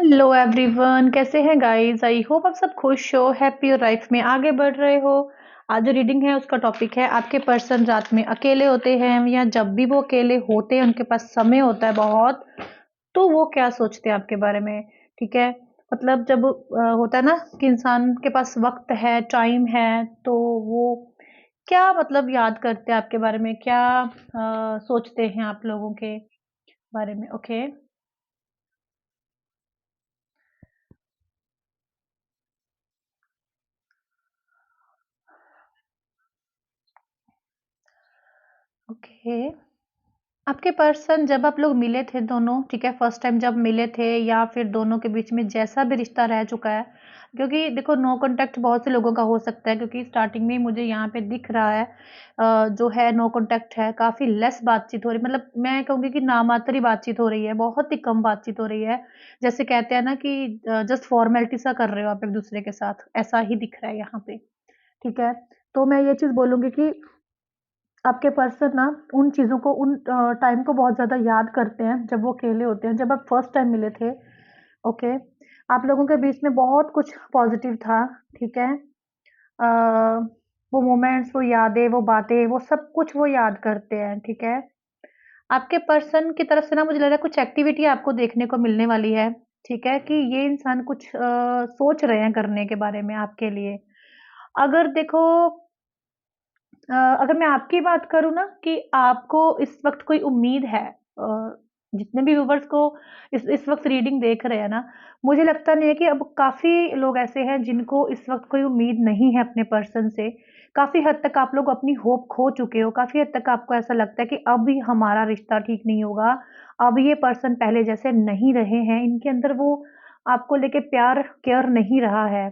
Hello everyone, कैसे हैं guys? I hope आप सब खुश हो, हैप्पी और लाइफ में आगे बढ़ रहे हो। आज जो रीडिंग है उसका टॉपिक है आपके पर्सन रात में अकेले होते हैं या जब भी वो अकेले होते हैं उनके पास समय होता है बहुत, तो वो क्या सोचते हैं आपके बारे में। ठीक है। मतलब जब होता है ना कि इंसान के पास वक्त है, टाइम है, तो वो क्या मतलब याद करते हैं आपके बारे में, क्या सोचते हैं आप लोगों के बारे में। ओके। ओके। आपके पर्सन जब आप लोग मिले थे दोनों, ठीक है, फर्स्ट टाइम जब मिले थे या फिर दोनों के बीच में जैसा भी रिश्ता रह चुका है, क्योंकि देखो नो कांटेक्ट बहुत से लोगों का हो सकता है, क्योंकि स्टार्टिंग में ही मुझे यहाँ पे दिख रहा है जो है नो कांटेक्ट है, काफ़ी लेस बातचीत हो रही, मतलब मैं कहूँगी कि नामात्र ही बातचीत हो रही है, बहुत ही कम बातचीत हो रही है। जैसे कहते हैं ना कि जस्ट फॉर्मेलिटी सा कर रहे हो आप एक दूसरे के साथ, ऐसा ही दिख रहा है यहाँ पे। ठीक है। तो मैं ये चीज़ बोलूंगी कि आपके पर्सन ना उन चीज़ों को, उन टाइम को बहुत ज़्यादा याद करते हैं जब वो अकेले होते हैं, जब आप फर्स्ट टाइम मिले थे। ओके। आप लोगों के बीच में बहुत कुछ पॉजिटिव था। ठीक है। वो मोमेंट्स, वो यादें, वो बातें, वो सब कुछ वो याद करते हैं। ठीक है। आपके पर्सन की तरफ से ना मुझे लग रहा है कुछ एक्टिविटी आपको देखने को मिलने वाली है। ठीक है, कि ये इंसान कुछ सोच रहे हैं करने के बारे में आपके लिए। अगर देखो, अगर मैं आपकी बात करूँ ना कि आपको इस वक़्त कोई उम्मीद है, जितने भी व्यूअर्स को इस वक़्त रीडिंग देख रहे हैं ना, मुझे लगता नहीं है कि अब काफ़ी लोग ऐसे हैं जिनको इस वक़्त कोई उम्मीद नहीं है अपने पर्सन से। काफ़ी हद तक आप लोग अपनी होप खो चुके हो, काफ़ी हद तक आपको ऐसा लगता है कि अब भी हमारा रिश्ता ठीक नहीं होगा, अब ये पर्सन पहले जैसे नहीं रहे हैं, इनके अंदर वो आपको लेके प्यार, केयर नहीं रहा है।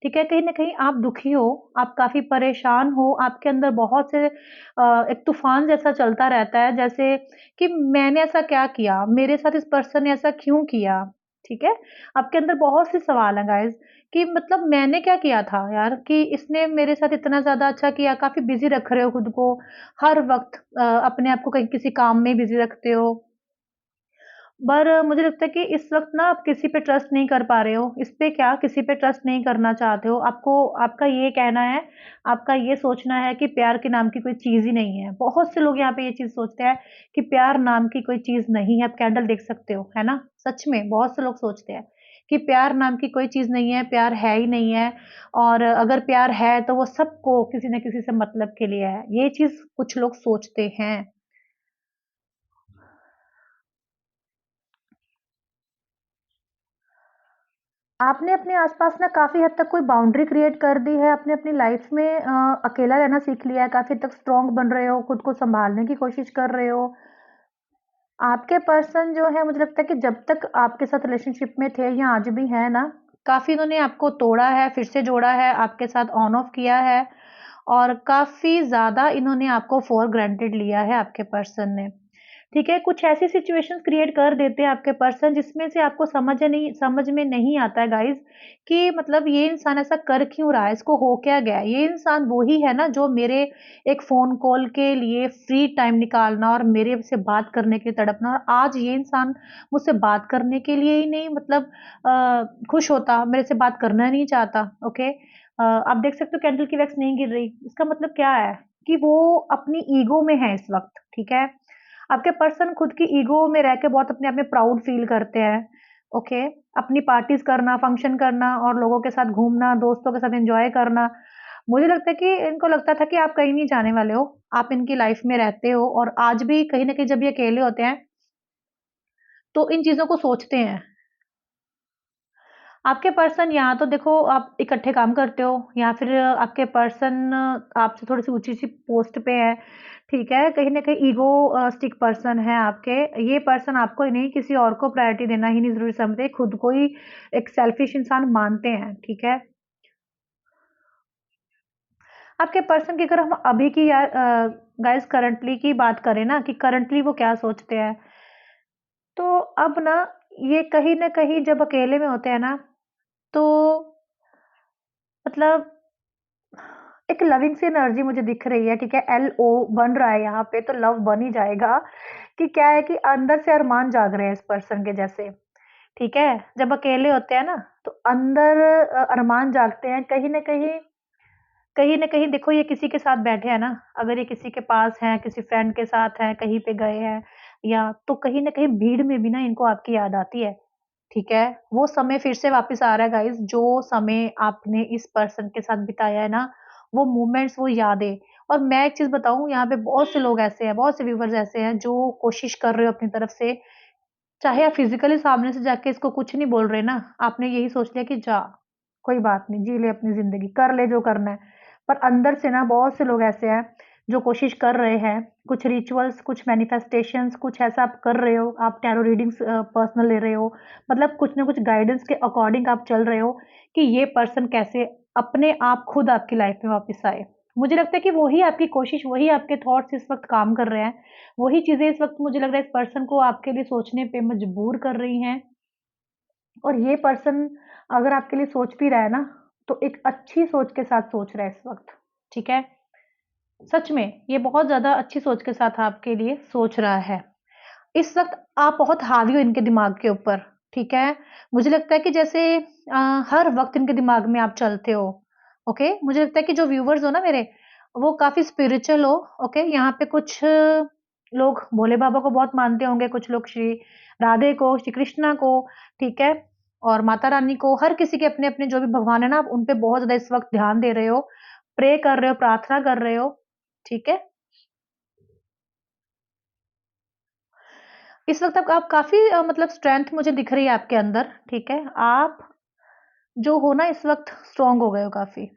ठीक है, कहीं न कहीं आप दुखी हो, आप काफ़ी परेशान हो, आपके अंदर बहुत से एक तूफ़ान जैसा चलता रहता है, जैसे कि मैंने ऐसा क्या किया? मेरे साथ इस पर्सन ने ऐसा क्यों किया? ठीक है? आपके अंदर बहुत से सवाल हैं गाइज़, कि मतलब मैंने क्या किया था यार कि इसने मेरे साथ इतना ज़्यादा अच्छा किया, काफ़ी बिज़ी रख रहे हो खुद को, हर वक़्त अपने आप को कहीं किसी काम में बिज़ी रखते हो। पर मुझे लगता है कि इस वक़्त ना आप किसी पे ट्रस्ट नहीं कर पा रहे हो। इस पे क्या किसी पे ट्रस्ट नहीं करना चाहते हो। आपको, आपका ये कहना है, आपका ये सोचना है कि प्यार के नाम की कोई चीज़ ही नहीं है। बहुत से लोग यहाँ पे ये चीज़ सोचते हैं कि प्यार नाम की कोई चीज़ नहीं है। आप कैंडल देख सकते हो, है ना? सच में बहुत से लोग सोचते हैं कि प्यार नाम की कोई चीज़ नहीं है, प्यार है ही नहीं है, और अगर प्यार है तो वो सबको किसी न किसी से मतलब के लिए है। ये चीज़ कुछ लोग सोचते हैं। आपने अपने आसपास ना काफ़ी हद तक कोई बाउंड्री क्रिएट कर दी है, आपने अपनी लाइफ में अकेला रहना सीख लिया है, काफ़ी हद तक स्ट्रॉन्ग बन रहे हो, खुद को सँभालने की कोशिश कर रहे हो। आपके पर्सन जो है मुझे लगता है कि जब तक आपके साथ रिलेशनशिप में थे या आज भी हैं ना, काफ़ी इन्होंने आपको तोड़ा है, फिर से जोड़ा है, आपके साथ ऑन ऑफ किया है, और काफ़ी ज़्यादा इन्होंने आपको फॉर ग्रांटेड लिया है आपके पर्सन ने। ठीक है, कुछ ऐसी सिचुएशंस क्रिएट कर देते हैं आपके पर्सन जिसमें से आपको समझ में नहीं आता है गाइज़, कि मतलब ये इंसान ऐसा कर क्यों रहा है? इसको हो क्या गया है? ये इंसान वो ही है ना जो मेरे एक फ़ोन कॉल के लिए फ्री टाइम निकालना और मेरे से बात करने के लिए तड़पना, और आज ये इंसान मुझसे बात करने के लिए ही नहीं, मतलब खुश होता, मेरे से बात करना नहीं चाहता। ओके। आप देख सकते हो कैंडल की वैक्स नहीं गिर रही। इसका मतलब क्या है? कि वो अपनी ईगो में है इस वक़्त। ठीक है? आपके पर्सन खुद की ईगो में रह के बहुत अपने आप में प्राउड फील करते हैं। ओके। अपनी पार्टीज करना, फंक्शन करना और लोगों के साथ घूमना, दोस्तों के साथ एंजॉय करना। मुझे लगता है कि इनको लगता था कि आप कहीं नहीं जाने वाले हो, आप इनकी लाइफ में रहते हो, और आज भी कहीं ना कहीं जब ये अकेले होते हैं तो इन चीजों को सोचते हैं। आपके पर्सन यहाँ तो देखो आप इकट्ठे काम करते हो, या फिर आपके पर्सन आपसे थोड़ी सी ऊंची सी पोस्ट पे है। ठीक है, कहीं ना कहीं ईगो स्टिक पर्सन है आपके। ये पर्सन आपको ही नहीं, किसी और को प्रायोरिटी देना ही नहीं जरूरी समझते, खुद को ही एक सेल्फिश इंसान मानते हैं। ठीक है। आपके पर्सन की अगर हम अभी की गाइस करंटली की बात करें ना, कि करंटली वो क्या सोचते हैं, तो अब ना ये कहीं ना कहीं जब अकेले में होते हैं ना, तो मतलब एक लविंग सी एनर्जी मुझे दिख रही है। ठीक है, LO बन रहा है यहाँ पे, तो लव बन ही जाएगा। कि क्या है कि अंदर से अरमान जाग रहे हैं इस पर्सन के जैसे, ठीक है? जब अकेले होते हैं ना, तो अंदर अरमान जागते हैं कहीं न कहीं देखो ये किसी के साथ बैठे हैं ना, अगर ये किसी के पास हैं, किसी फ्रेंड के साथ हैं, कहीं पे गए हैं या तो कहीं न कहीं भीड़ में भी ना इनको आपकी याद आती है, ठीक है? वो समय फिर से वापस आ रहा है गाइज़, जो समय आपने इस पर्सन के साथ बिताया है ना, वो मोमेंट्स, वो यादें। और मैं एक चीज़ बताऊँ, यहाँ पे बहुत से लोग ऐसे हैं, बहुत से व्यूअर्स ऐसे हैं जो कोशिश कर रहे हो अपनी तरफ से, चाहे आप फिज़िकली सामने से जाके इसको कुछ नहीं बोल रहे ना, आपने यही सोच लिया कि जा, कोई बात नहीं, जी ले अपनी ज़िंदगी, कर ले जो करना है। पर अंदर से ना बहुत से लोग ऐसे हैं, जो कोशिश कर रहे हैं, कुछ रिचुअल्स, कुछ मैनिफेस्टेशंस, कुछ ऐसा आप कर रहे हो, आप टैरो रीडिंग्स पर्सनल ले रहे हो, मतलब कुछ ना कुछ गाइडेंस के अकॉर्डिंग आप चल रहे हो कि ये पर्सन कैसे अपने आप खुद आपकी लाइफ़ में वापस आए। मुझे लगता है कि वही आपकी कोशिश, वही आपके थॉट्स इस वक़्त काम कर रहे हैं। वही चीज़ें इस वक़्त मुझे लग रहा है इस पर्सन को आपके लिए सोचने पे मजबूर कर रही हैं और ये पर्सन अगर आपके लिए सोच भी रहा है ना, तो एक अच्छी सोच के साथ सोच रहा है इस वक़्त, ठीक है? सच में, ये बहुत ज़्यादा अच्छी सोच के साथ आपके लिए सोच रहा है। इस वक़्त आप बहुत हावी हो इनके दिमाग के ऊपर, ठीक है? मुझे लगता है कि जैसे हर वक़्त इनके दिमाग में आप चलते हो, ओके? मुझे लगता है कि जो व्यूअर्स हो ना मेरे, वो काफ़ी स्पिरिचुअल हो, ओके? यहाँ पे कुछ लोग भोले बाबा को बहुत मानते होंगे, कुछ लोग श्री राधे को, श्री कृष्णा को, ठीक है? और माता रानी को, हर किसी के अपने-अपने जो भी भगवान है ना, आप उन पे बहुत ज़्यादा इस वक़्त ध्यान दे रहे हो, प्रे कर रहे हो, प्रार्थना कर रहे हो, ठीक है? इस वक़्त आप काफ़ी मतलब स्ट्रेंथ मुझे दिख रही है आपके अंदर, ठीक है? आप जो हो ना इस वक़्त स्ट्रॉन्ग हो गए हो काफ़ी।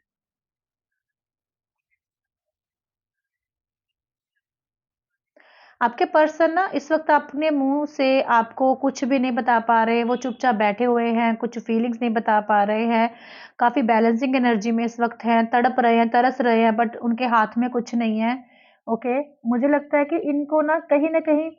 आपके पर्सन ना इस वक़्त अपने मुँह से आपको कुछ भी नहीं बता पा रहे, वो चुपचाप बैठे हुए हैं, कुछ फीलिंग्स नहीं बता पा रहे हैं, काफ़ी बैलेंसिंग एनर्जी में इस वक़्त हैं, तड़प रहे हैं, तरस रहे हैं बट उनके हाथ में कुछ नहीं है, ओके? मुझे लगता है कि इनको ना कहीं न कहीं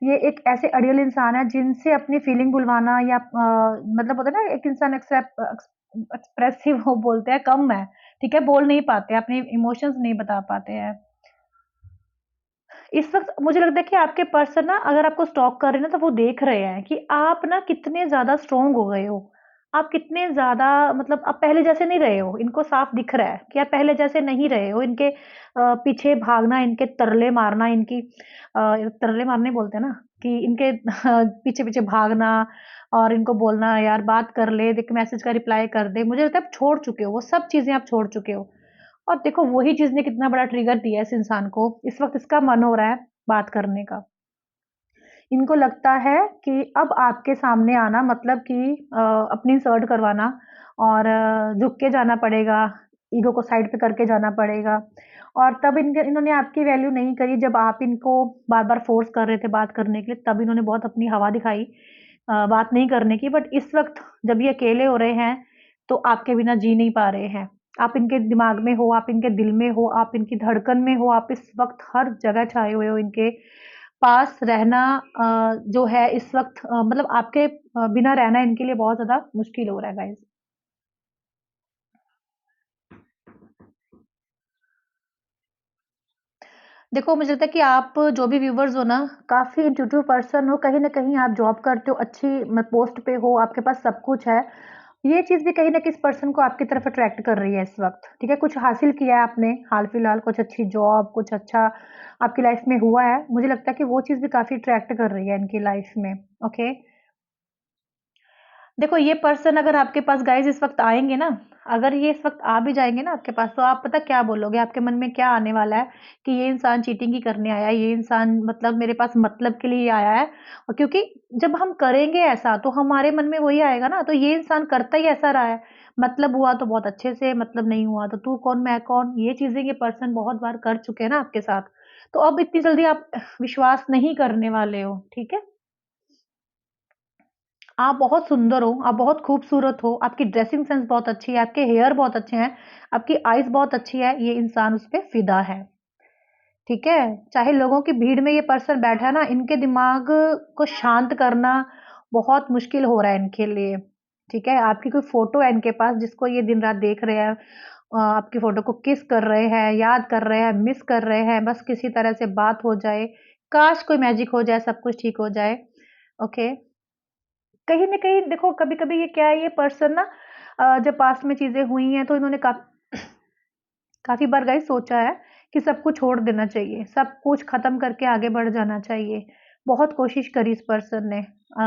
ये एक ऐसे अड़ियल इंसान है जिनसे अपनी फीलिंग बुलवाना या मतलब होता है ना एक इंसान एक्सप्रेसिव वो बोलते हैं कम है, ठीक है? बोल नहीं पाते, अपने इमोशंस नहीं बता पाते हैं। इस वक़्त मुझे लगता है कि आपके पर्सन ना अगर आपको स्टॉक कर रहे हैं ना, तो वो देख रहे हैं कि आप ना कितने ज़्यादा स्ट्रॉन्ग हो गए हो। आप कितने ज़्यादा मतलब आप पहले जैसे नहीं रहे हो, इनको साफ दिख रहा है कि आप पहले जैसे नहीं रहे हो। इनके पीछे भागना, इनके तरले मारना, इनकी तरले मारने बोलते हैं ना कि इनके पीछे-पीछे भागना और इनको बोलना यार बात कर ले, देख मैसेज का रिप्लाई कर दे। मुझे लगता है आप छोड़ चुके हो, वो सब चीज़ें आप छोड़ चुके हो। और देखो वही चीज़ ने कितना बड़ा ट्रिगर दिया है इस इंसान को, इस वक़्त इसका मन हो रहा है बात करने का। इनको लगता है कि अब आपके सामने आना मतलब कि अपनी सर्ट करवाना और झुक के जाना पड़ेगा, ईगो को साइड पे करके जाना पड़ेगा और तब इन्होंने आपकी वैल्यू नहीं करी जब आप इनको बार-बार फ़ोर्स कर रहे थे बात करने के लिए, तब इन्होंने बहुत अपनी हवा दिखाई बात नहीं करने की। बट इस वक़्त जब ये अकेले हो रहे हैं, तो आपके बिना जी नहीं पा रहे हैं। आप इनके दिमाग में हो, आप इनके दिल में हो, आप इनकी धड़कन में हो, आप इस वक़्त हर जगह छाए हुए हो इनके पास रहना जो है इस वक़्त मतलब आपके बिना रहना इनके लिए बहुत ज़्यादा मुश्किल हो रहा है गाइज़। देखो मुझे लगता है कि आप जो भी व्यूअर्स हो ना, काफ़ी इंट्यूटिव पर्सन हो, कहीं न कहीं आप जॉब करते हो, अच्छी पोस्ट पे हो, आपके पास सब कुछ है। ये चीज़ भी कहीं न किसी पर्सन को आपकी तरफ अट्रैक्ट कर रही है इस वक़्त, ठीक है? कुछ हासिल किया है आपने हाल-फिलहाल, कुछ अच्छी जॉब, कुछ अच्छा आपकी लाइफ़ में हुआ है। मुझे लगता है कि वो चीज़ भी काफ़ी अट्रैक्ट कर रही है इनकी लाइफ़ में, ओके? देखो ये पर्सन अगर आपके पास गाइज़ इस वक़्त आएँगे ना, अगर ये इस वक़्त आ भी जाएँगे ना आपके पास, तो आप पता क्या बोलोगे? आपके मन में क्या आने वाला है कि ये इंसान चीटिंग ही करने आया है, ये इंसान मतलब मेरे पास मतलब के लिए ही आया है। और क्योंकि जब हम करेंगे ऐसा, तो हमारे मन में वही आएगा ना, तो ये इंसान करता ही ऐसा रहा है। मतलब हुआ तो बहुत अच्छे से, मतलब नहीं हुआ तो तू कौन मैं कौन? ये चीज़ें ये पर्सन बहुत बार कर चुके हैं ना आपके साथ। तो अब इतनी जल्दी आप विश्वास नहीं करने वाले हो, ठीक है? आप बहुत सुंदर हो, आप बहुत खूबसूरत हो, आपकी ड्रेसिंग सेंस बहुत अच्छी है, आपके हेयर बहुत अच्छे हैं, आपकी आईज़ बहुत अच्छी है, ये इंसान उस पे फ़िदा है, ठीक है? चाहे लोगों की भीड़ में ये पर्सन बैठा है ना, इनके दिमाग को शांत करना बहुत मुश्किल हो रहा है इनके लिए, ठीक है? आपकी कोई फ़ोटो है इनके पास जिसको ये दिन-रात देख रहे हैं आपकी फ़ोटो को किस कर रहे हैं, याद कर रहे हैं, मिस कर रहे हैं, बस किसी तरह से बात हो जाए, काश कोई मैजिक हो जाए, सब कुछ ठीक हो जाए, ओके? कहीं न कहीं देखो कभी-कभी ये क्या है, ये पर्सन ना जब पास्ट में चीज़ें हुई हैं तो इन्होंने काफ़ी बार गाइस सोचा है कि सब कुछ छोड़ देना चाहिए, सब कुछ खत्म करके आगे बढ़ जाना चाहिए। बहुत कोशिश करी इस पर्सन ने।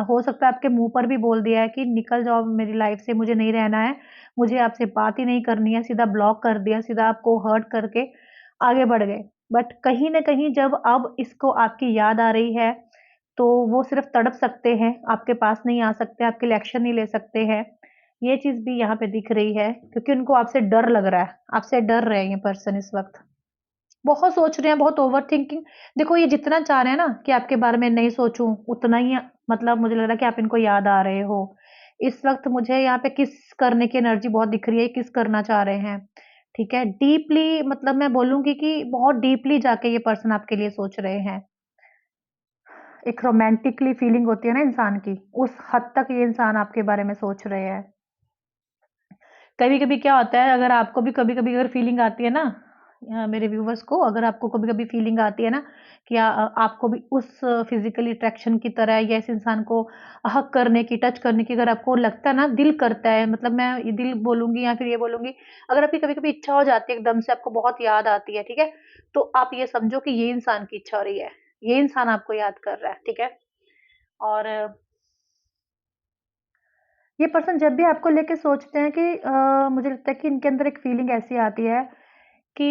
हो सकता है आपके मुँह पर भी बोल दिया है कि निकल जाओ मेरी लाइफ़ से, मुझे नहीं रहना है, मुझे आपसे बात ही नहीं करनी है, सीधा ब्लॉक कर दिया, सीधा आपको हर्ट करके आगे बढ़ गए। बट कहीं न कहीं जब अब इसको आपकी याद आ रही है, तो वो सिर्फ़ तड़प सकते हैं, आपके पास नहीं आ सकते, आपके लिए एक्शन नहीं ले सकते हैं। ये चीज़ भी यहाँ पे दिख रही है क्योंकि उनको आपसे डर लग रहा है, आपसे डर रहे हैं ये पर्सन इस वक़्त। बहुत सोच रहे हैं, बहुत ओवरथिंकिंग। देखो ये जितना चाह रहे हैं ना कि आपके बारे में नहीं सोचूँ, उतना ही मतलब मुझे लग रहा है कि आप इनको याद आ रहे हो। इस वक़्त मुझे यहाँ पे किस करने की एनर्जी बहुत दिख रही है, किस करना चाह रहे हैं, ठीक है? डीपली मतलब मैं बोलूँगी कि बहुत डीपली जाके ये पर्सन आपके लिए सोच रहे हैं। एक रोमांटिकली फीलिंग होती है ना इंसान की, उस हद तक ये इंसान आपके बारे में सोच रहे हैं। कभी-कभी क्या होता है अगर आपको भी कभी-कभी अगर फीलिंग आती है ना मेरे व्यूअर्स को अगर आपको कभी-कभी फीलिंग आती है ना कि आपको भी उस फिज़िकल अट्रैक्शन की तरह या इस इंसान को हग करने की, टच करने की अगर आपको लगता है ना, दिल करता है मतलब मैं ये दिल बोलूँगी या फिर ये बोलूँगी, अगर आपकी कभी-कभी इच्छा हो जाती है एकदम से आपको बहुत याद आती है, ठीक है? तो आप ये समझो कि ये इंसान की इच्छा हो रही है। ये इंसान आपको याद कर रहा है, ठीक है? और ये पर्सन जब भी आपको लेके सोचते हैं कि मुझे लगता है कि इनके अंदर एक फीलिंग ऐसी आती है कि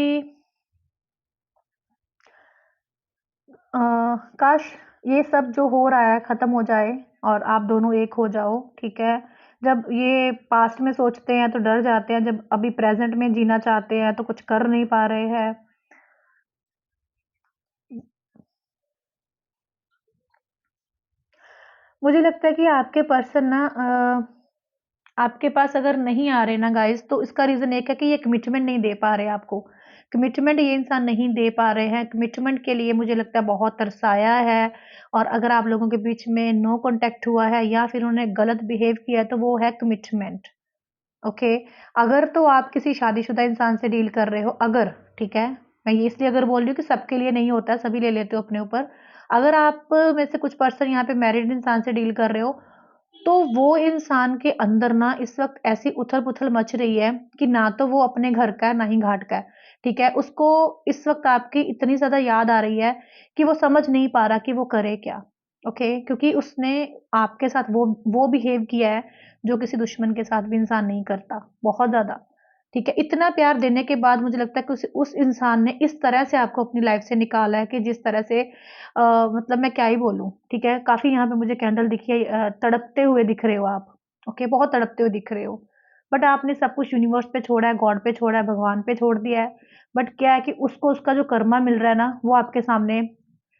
अ, काश ये सब जो हो रहा है खत्म हो जाए और आप दोनों एक हो जाओ, ठीक है? जब ये पास्ट में सोचते हैं तो डर जाते हैं, जब अभी प्रेज़ेंट में जीना चाहते हैं तो कुछ कर नहीं पा रहे हैं। मुझे लगता है कि आपके पर्सन ना आपके पास अगर नहीं आ रहे ना गाइज़ तो इसका रीज़न एक है कि ये कमिटमेंट नहीं दे पा रहे आपको। कमिटमेंट ये इंसान नहीं दे पा रहे हैं, कमिटमेंट के लिए मुझे लगता है बहुत तरसाया है और अगर आप लोगों के बीच में नो कॉन्टैक्ट हुआ है या फिर उन्होंने गलत बिहेव किया है तो वो है कमिटमेंट। ओके, अगर तो आप किसी शादीशुदा इंसान से डील कर रहे हो अगर, ठीक है? मैं ये इसलिए अगर बोल रही हूँ कि सबके लिए नहीं होता है, सभी ले लेते हो अपने ऊपर। अगर आप में से कुछ पर्सन यहाँ पे मैरिड इंसान से डील कर रहे हो, तो वो इंसान के अंदर ना इस वक़्त ऐसी उथल-पुथल मच रही है कि ना तो वो अपने घर का है, ना ही घाट का है, ठीक है? उसको इस वक़्त आपकी इतनी ज़्यादा याद आ रही है कि वो समझ नहीं पा रहा कि वो करे क्या, ओके? क्योंकि उसने आपके साथ वो बिहेव किया है जो किसी दुश्मन के साथ भी इंसान नहीं करता, बहुत ज़्यादा, ठीक है? इतना प्यार देने के बाद मुझे लगता है कि उस इंसान ने इस तरह से आपको अपनी लाइफ़ से निकाला है कि जिस तरह से मतलब मैं क्या ही बोलूँ, ठीक है? काफ़ी यहाँ पे मुझे कैंडल दिखी है तड़पते हुए दिख रहे हो आप, ओके? बहुत तड़पते हुए दिख रहे हो। बट आपने सब कुछ यूनिवर्स पे छोड़ा है, गॉड पे छोड़ा है, भगवान पे छोड़ दिया है। बट क्या है कि उसको उसका जो कर्मा मिल रहा है ना, वो आपके सामने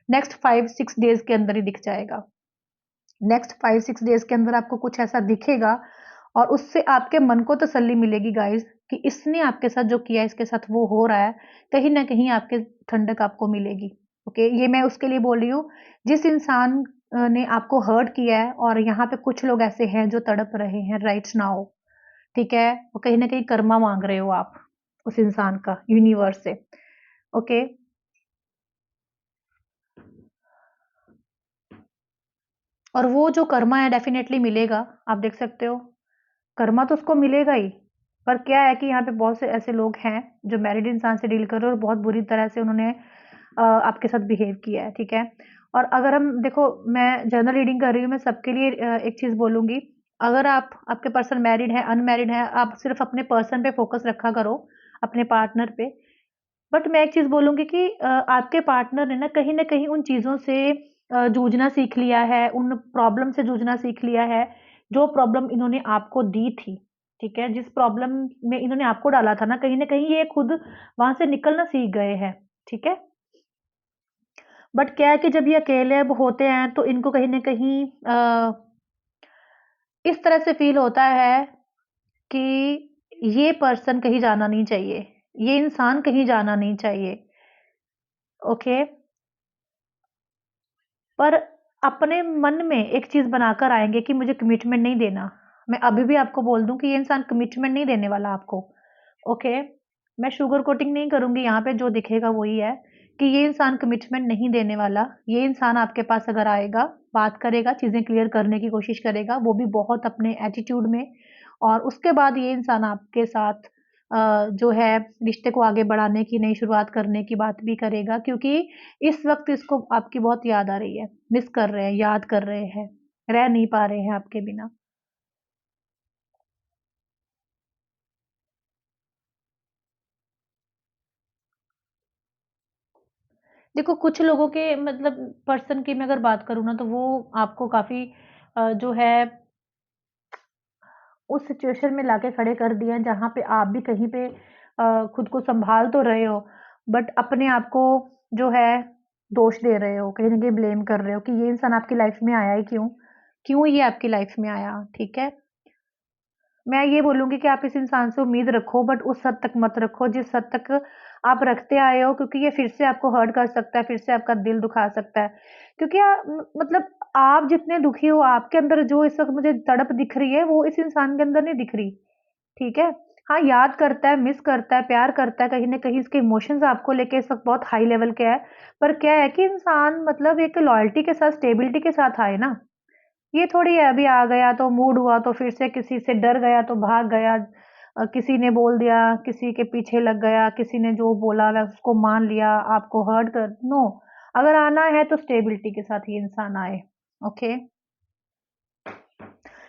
नेक्स्ट 5-6 डेज़ के अंदर ही दिख जाएगा। नेक्स्ट 5-6 डेज़ के अंदर आपको कुछ ऐसा दिखेगा और उससे आपके मन को तसल्ली मिलेगी गाइज़ कि इसने आपके साथ जो किया है, इसके साथ वो हो रहा है। कहीं न कहीं आपके ठंडक आपको मिलेगी। ओके, ये मैं उसके लिए बोल रही हूँ, जिस इंसान ने आपको हर्ट किया है और यहाँ पे कुछ लोग ऐसे हैं जो तड़प रहे हैं राइट नाउ, ठीक है? और कहीं न कहीं कर्मा माँग रहे हो आप उस इंसान का यूनिवर्स से। ओके, और वो जो कर्मा है डेफ़िनेटली मिलेगा, आप देख सकते हो। कर्मा तो उसको मिलेगा ही, पर क्या है कि यहाँ पे बहुत से ऐसे लोग हैं, जो मैरिड इंसान से डील कर रहे हैं और बहुत बुरी तरह से उन्होंने आपके साथ बिहेव किया है, ठीक है? और अगर हम देखो मैं जनरल रीडिंग कर रही हूँ, मैं सबके लिए एक चीज़ बोलूँगी, अगर आपके पर्सन मैरिड है, अनमैरिड है, आप सिर्फ़ अपने पर्सन पे फ़ोकस रखा करो, अपने पार्टनर पे। बट मैं एक चीज़ बोलूँगी कि आपके पार्टनर ने ना कहीं न कहीं उन चीज़ों से जूझना सीख लिया है, उन प्रॉब्लम से जूझना सीख लिया है, जो प्रॉब्लम इन्होंने आपको दी थी, ठीक है? जिस प्रॉब्लम में इन्होंने आपको डाला था ना, कहीं न कहीं ये खुद वहाँ से निकलना सीख गए हैं, ठीक है? बट क्या है कि जब ये अकेले अब होते हैं, तो इनको कहीं न कहीं इस तरह से फ़ील होता है कि ये पर्सन कहीं जाना नहीं चाहिए, ये इंसान कहीं जाना नहीं चाहिए, ओके? पर अपने मन में एक चीज़ बनाकर आएँगे कि मुझे कमिटमेंट नहीं देना। मैं अभी भी आपको बोल दूँ कि ये इंसान कमिटमेंट नहीं देने वाला आपको, ओके? मैं शुगर कोटिंग नहीं करूँगी यहाँ पे जो दिखेगा वही है कि ये इंसान कमिटमेंट नहीं देने वाला। ये इंसान आपके पास अगर आएगा, बात करेगा, चीज़ें क्लियर करने की कोशिश करेगा, वो भी बहुत अपने एटीट्यूड में, और उसके बाद ये इंसान आपके साथ जो है रिश्ते को आगे बढ़ाने की, नई शुरुआत करने की बात भी करेगा, क्योंकि इस वक़्त इसको आपकी बहुत याद आ रही है, मिस कर रहे हैं, याद कर रहे हैं, रह नहीं पा रहे हैं आपके बिना। देखो, कुछ लोगों के मतलब पर्सन की मैं अगर बात करूँ ना, तो वो आपको काफ़ी जो है उस सिचुएशन में लाके खड़े कर दिए हैं जहाँ पे आप भी कहीं पे खुद को सँभाल तो रहे हो, बट अपने आप को जो है दोष दे रहे हो, कहीं न कहीं ब्लेम कर रहे हो कि ये इंसान आपकी लाइफ़ में आया ही क्यों? क्यों ये आपकी लाइफ़ में आया, ठीक है? मैं ये बोलूँगी कि आप इस इंसान से उम्मीद रखो, बट उस हद तक मत रखो जिस हद तक आप रखते आए हो, क्योंकि ये फिर से आपको हर्ट कर सकता है, फिर से आपका दिल दुखा सकता है। क्योंकि मतलब आप जितने दुखी हो, आपके अंदर जो इस वक़्त मुझे तड़प दिख रही है, वो इस इंसान के अंदर नहीं दिख रही, ठीक है? हाँ, याद करता है, मिस करता है, प्यार करता है, कहीं न कहीं इसके इमोशंस आपको लेके इस वक़्त बहुत हाई लेवल के हैं। पर क्या है कि इंसान मतलब एक लॉयल्टी के साथ, स्टेबिलिटी के साथ आए ना। ये थोड़ी है अभी आ गया तो मूड हुआ तो फिर से किसी से डर गया तो भाग गया, किसी ने बोल दिया, किसी के पीछे लग गया, किसी ने जो बोला मैं उसको मान लिया, आपको हर्ट कर नो। अगर आना है तो स्टेबिलिटी के साथ ये इंसान आए, ओके?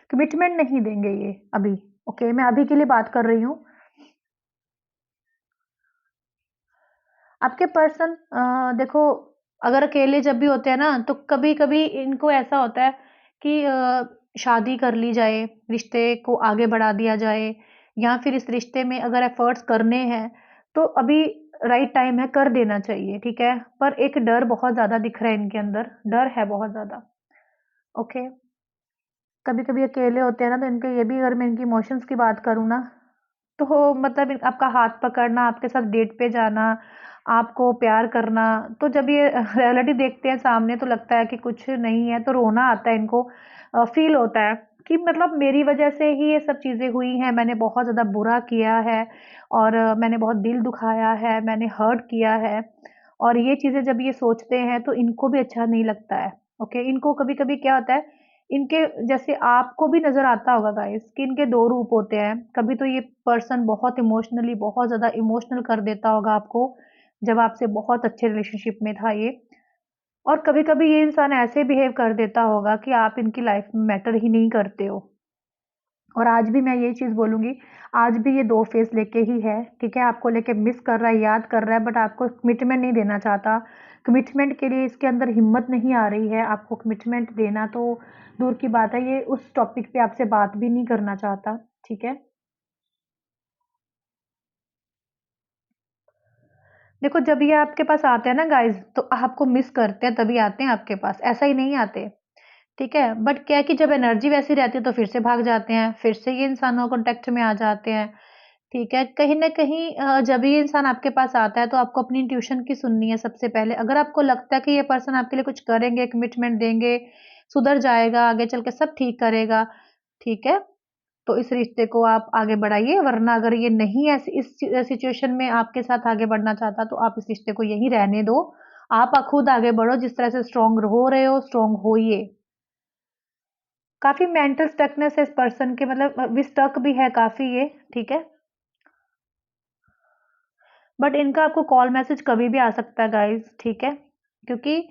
कमिटमेंट नहीं देंगे ये अभी, ओके? मैं अभी के लिए बात कर रही हूँ। आपके पर्सन देखो, अगर अकेले जब भी होते हैं ना, तो कभी-कभी इनको ऐसा होता है कि शादी कर ली जाए, रिश्ते को आगे बढ़ा दिया जाए, या फिर इस रिश्ते में अगर एफर्ट्स करने हैं, तो अभी राइट टाइम है, कर देना चाहिए, ठीक है? पर एक डर बहुत ज़्यादा दिख रहा है इनके अंदर, डर है बहुत ज़्यादा, ओके? कभी-कभी अकेले होते हैं ना, तो इनके ये भी, अगर मैं इनकी इमोशंस की बात करूँ ना, तो मतलब आपका हाथ पकड़ना, आपके साथ डेट पे जाना, आपको प्यार करना, तो जब ये रियलिटी देखते हैं सामने तो लगता है कि कुछ नहीं है, तो रोना आता है इनको। फ़ील होता है कि मतलब मेरी वज़ह से ही ये सब चीज़ें हुई हैं, मैंने बहुत ज़्यादा बुरा किया है, और मैंने बहुत दिल दुखाया है, मैंने हर्ट किया है, और ये चीज़ें जब ये सोचते हैं तो इनको भी अच्छा नहीं लगता है, ओके? इनको कभी-कभी क्या होता है, इनके जैसे आपको भी नज़र आता होगा गाइस कि इनके 2 रूप होते हैं। कभी तो ये पर्सन बहुत इमोशनली, बहुत ज़्यादा इमोशनल कर देता होगा आपको, जब आपसे बहुत अच्छे रिलेशनशिप में था ये। और कभी-कभी ये इंसान ऐसे बिहेव कर देता होगा कि आप इनकी लाइफ में मैटर ही नहीं करते हो। और आज भी मैं यही चीज़ बोलूँगी, आज भी ये 2 फेस लेके ही है, ठीक है? आपको लेके मिस कर रहा है, याद कर रहा है, बट आपको कमिटमेंट नहीं देना चाहता। कमिटमेंट के लिए इसके अंदर हिम्मत नहीं आ रही है, आपको कमिटमेंट देना तो दूर की बात है, ये उस टॉपिक पे आपसे बात भी नहीं करना चाहता, ठीक है? देखो, जब ये आपके पास आते हैं ना गाइज़, तो आपको मिस करते हैं तभी आते हैं आपके पास, ऐसा ही नहीं आते, ठीक है? बट क्या है कि जब एनर्जी वैसी रहती है तो फिर से भाग जाते हैं, फिर से ये इंसान कॉन्टैक्ट में आ जाते हैं। ठीक है, कहीं न कहीं जब ये इंसान आपके पास आता है तो आपको अपनी इंट्यूशन की सुननी है सबसे पहले। अगर आपको लगता है कि ये पर्सन आपके लिए कुछ करेंगे, कमिटमेंट देंगे, सुधर जाएगा, आगे चल के सब ठीक करेगा, ठीक है? तो इस रिश्ते को आप आगे बढ़ाइए, वरना अगर ये नहीं ऐसी इस सिचुएशन में आपके साथ आगे बढ़ना चाहता तो आप इस रिश्ते को यहीं रहने दो। आप खुद आगे बढ़ो, जिस तरह से स्ट्रॉन्ग हो रहे हो, स्ट्रॉन्ग होइए। काफ़ी मेंटल स्टकनेस है इस पर्सन के, मतलब अभी स्टक भी है काफ़ी ये, ठीक है? बट इनका आपको कॉल मैसेज कभी भी आ सकता है गाइज़, ठीक है? क्योंकि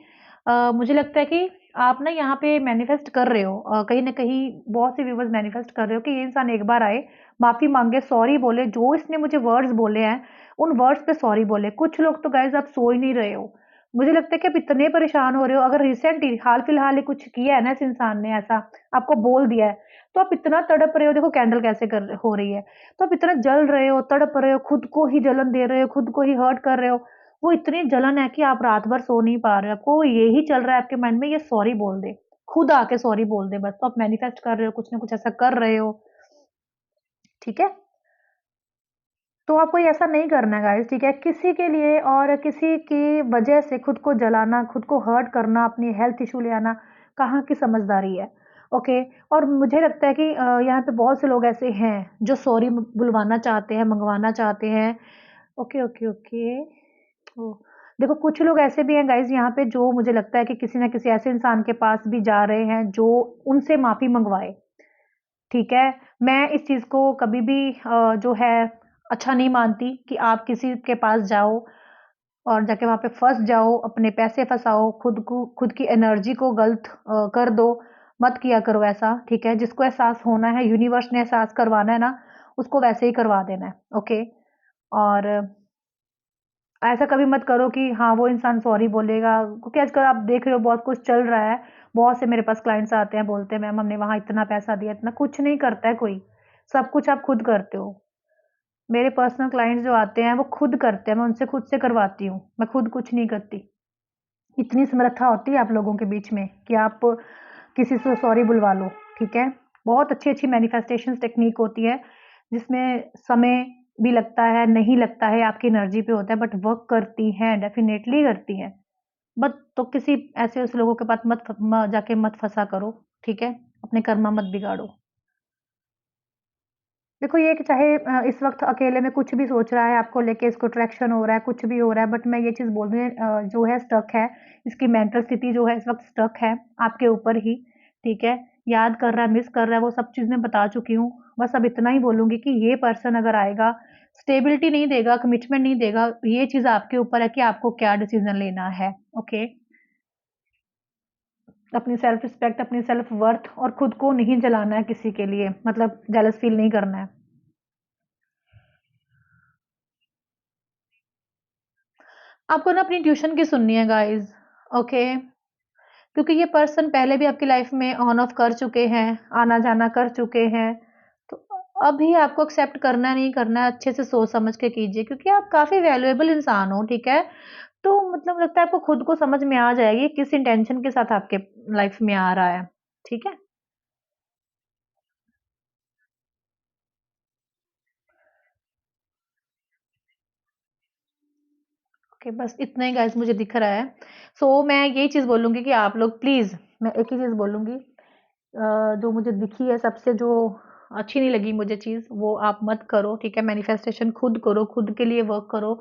मुझे लगता है कि आप ना यहाँ पे मैनिफेस्ट कर रहे हो, कहीं न कहीं बहुत से व्यूअर्स मैनिफेस्ट कर रहे हो कि ये इंसान एक बार आए, माफ़ी माँगे, सॉरी बोले, जो इसने मुझे वर्ड्स बोले हैं, उन वर्ड्स पे सॉरी बोले। कुछ लोग तो गाइज़ आप सो ही नहीं रहे हो। मुझे लगता है कि आप इतने परेशान हो रहे हो, अगर रिसेंटली हाल-फिलहाल ही कुछ किया है ना इस इंसान ने ऐसा, आपको बोल दिया है, तो आप इतना तड़प रहे हो, देखो कैंडल कैसे कर हो रही है। तो आप इतना जल रहे हो, तड़प रहे हो, खुद को ही जलन दे रहे हो, खुद को ही हर्ट कर रहे हो। वो इतनी जलन है कि आप रात भर सो नहीं पा रहे हो। आपको यही चल रहा है आपके माइंड में, ये सॉरी बोल दे। खुद आके सॉरी बोल दे बस। तो आप मैनिफेस्ट कर रहे हो, कुछ ना कुछ ऐसा कर रहे हो, ठीक है? तो आपको ये ऐसा नहीं करना है गाइज़, ठीक है? किसी के लिए और किसी की वजह से खुद को जलाना, खुद को हर्ट करना, अपनी हेल्थ इश्यू ले आना, कहाँ की समझदारी है, ओके? और मुझे लगता है कि यहाँ पे बहुत से लोग ऐसे हैं, जो सॉरी बुलवाना चाहते हैं, मँगवाना चाहते हैं। Okay, okay, okay. ओह! देखो कुछ लोग ऐसे भी हैं गाइज़ यहाँ पे, जो मुझे लगता है कि किसी न किसी ऐसे इंसान के पास भी जा रहे हैं जो उनसे माफ़ी मंगवाए, ठीक है? मैं इस चीज़ को कभी भी जो है अच्छा नहीं मानती कि आप किसी के पास जाओ और जाके वहाँ पे फँस जाओ, अपने पैसे फँसाओ, खुद की एनर्जी को गलत कर दो, मत किया करो ऐसा, ठीक है? जिसको एहसास होना है, यूनिवर्स ने एहसास करवाना है ना, उसको वैसे ही करवा देना है, ओके? और ऐसा कभी मत करो कि हाँ, वो इंसान सॉरी बोलेगा, क्योंकि आजकल आप देख रहे हो बहुत कुछ चल रहा है। बहुत से मेरे पास क्लाइंट्स आते हैं, बोलते हैं मैम हमने वहाँ इतना पैसा दिया, इतना कुछ नहीं करता है कोई, सब कुछ आप खुद करते हो। मेरे पर्सनल क्लाइंट्स जो आते हैं वो खुद करते हैं, मैं उनसे खुद से करवाती हूँ, मैं खुद कुछ नहीं करती। इतनी समर्था होती है आप लोगों के बीच में कि आप किसी से सॉरी बुलवा लो, ठीक है? बहुत अच्छी-अच्छी मैनिफेस्टेशन टेक्नीक होती है, जिसमें समय भी लगता है, नहीं लगता है, आपकी एनर्जी पे होता है, बट वर्क करती हैं, डेफ़िनेटली करती हैं। बट तो किसी ऐसे उस लोगों के पास मत फ म जाके मत फँसा करो, ठीक है? अपने कर्मा मत बिगाड़ो। देखो ये कि चाहे इस वक़्त अकेले में कुछ भी सोच रहा है, आपको लेके इसको अट्रैक्शन हो रहा है, कुछ भी हो रहा है, बट मैं ये चीज़ बोल रही हूँ जो है स्टक है, इसकी मेंटल स्थिति जो है इस वक़्त स्टक है, आपके ऊपर ही, ठीक है? याद कर रहा है, मिस कर रहा है, वो सब चीज़ मैं बता चुकी हूँ। बस अब इतना ही बोलूँगी कि ये पर्सन अगर आएगा, स्टेबिलिटी नहीं देगा, कमिटमेंट नहीं देगा, ये चीज़ आपके ऊपर है कि आपको क्या डिसीज़न लेना है, ओके? अपनी सेल्फ रिस्पेक्ट, अपनी सेल्फ वर्थ और खुद को नहीं जलाना है किसी के लिए, मतलब जेलस फील नहीं करना है। आपको ना अपनी ट्यूशन की सुननी है गाइज़, ओके? क्योंकि ये पर्सन पहले भी आपकी लाइफ़ में ऑन ऑफ कर चुके हैं, आना-जाना कर चुके हैं। तो अभी आपको एक्सेप्ट करना है, नहीं करना है, अच्छे से सोच समझ के कीजिए क्योंकि आप काफ़ी वैल्यूएबल इंसान हो, ठीक है? तो मतलब लगता है आपको खुद को समझ में आ जाएगी किस इंटेंशन के साथ आपके लाइफ़ में आ रहा है, ठीक है? ओके, बस इतना ही गाइज़ मुझे दिख रहा है। सो मैं यही चीज़ बोलूँगी कि आप लोग प्लीज़ मैं एक ही चीज़ बोलूँगी जो मुझे दिखी है सबसे जो अच्छी नहीं लगी मुझे चीज़, वो आप मत करो, ठीक है? मैनिफेस्टेशन खुद करो, खुद के लिए वर्क करो।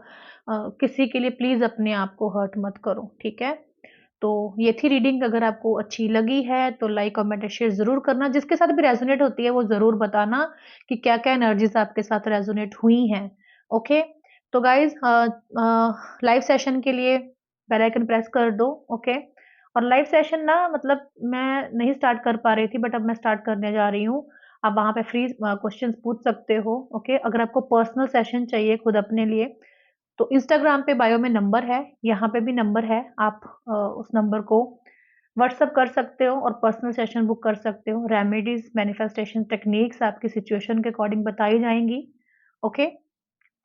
किसी के लिए प्लीज़ अपने आप को हर्ट मत करो, ठीक है? तो ये थी रीडिंग, अगर आपको अच्छी लगी है तो लाइक, कमेंट और शेयर ज़रूर करना। जिसके साथ भी रेज़ोनेट होती है वो ज़रूर बताना कि क्या-क्या एनर्जीज़ आपके साथ रेज़ोनेट हुई हैं, ओके? तो गाइज़ लाइव सेशन के लिए बेल आइकन प्रेस कर दो, ओके? और लाइव सेशन ना मतलब मैं नहीं स्टार्ट कर पा रही थी बट अब मैं स्टार्ट करने जा रही हूँ। आप वहाँ पे फ्री क्वेश्चन्स पूछ सकते हो, ओके? अगर आपको पर्सनल सेशन चाहिए खुद अपने लिए तो इंस्टाग्राम पे बायो में नंबर है, यहाँ पे भी नंबर है, आप उस नंबर को व्हाट्सएप कर सकते हो और पर्सनल सेशन बुक कर सकते हो। रेमेडीज़, मैनिफेस्टेशन टेक्निक्स आपकी सिचुएशन के अकॉर्डिंग बताई जाएँगी, ओके?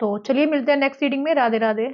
तो चलिए मिलते हैं नेक्स्ट रीडिंग में। राधे-राधे।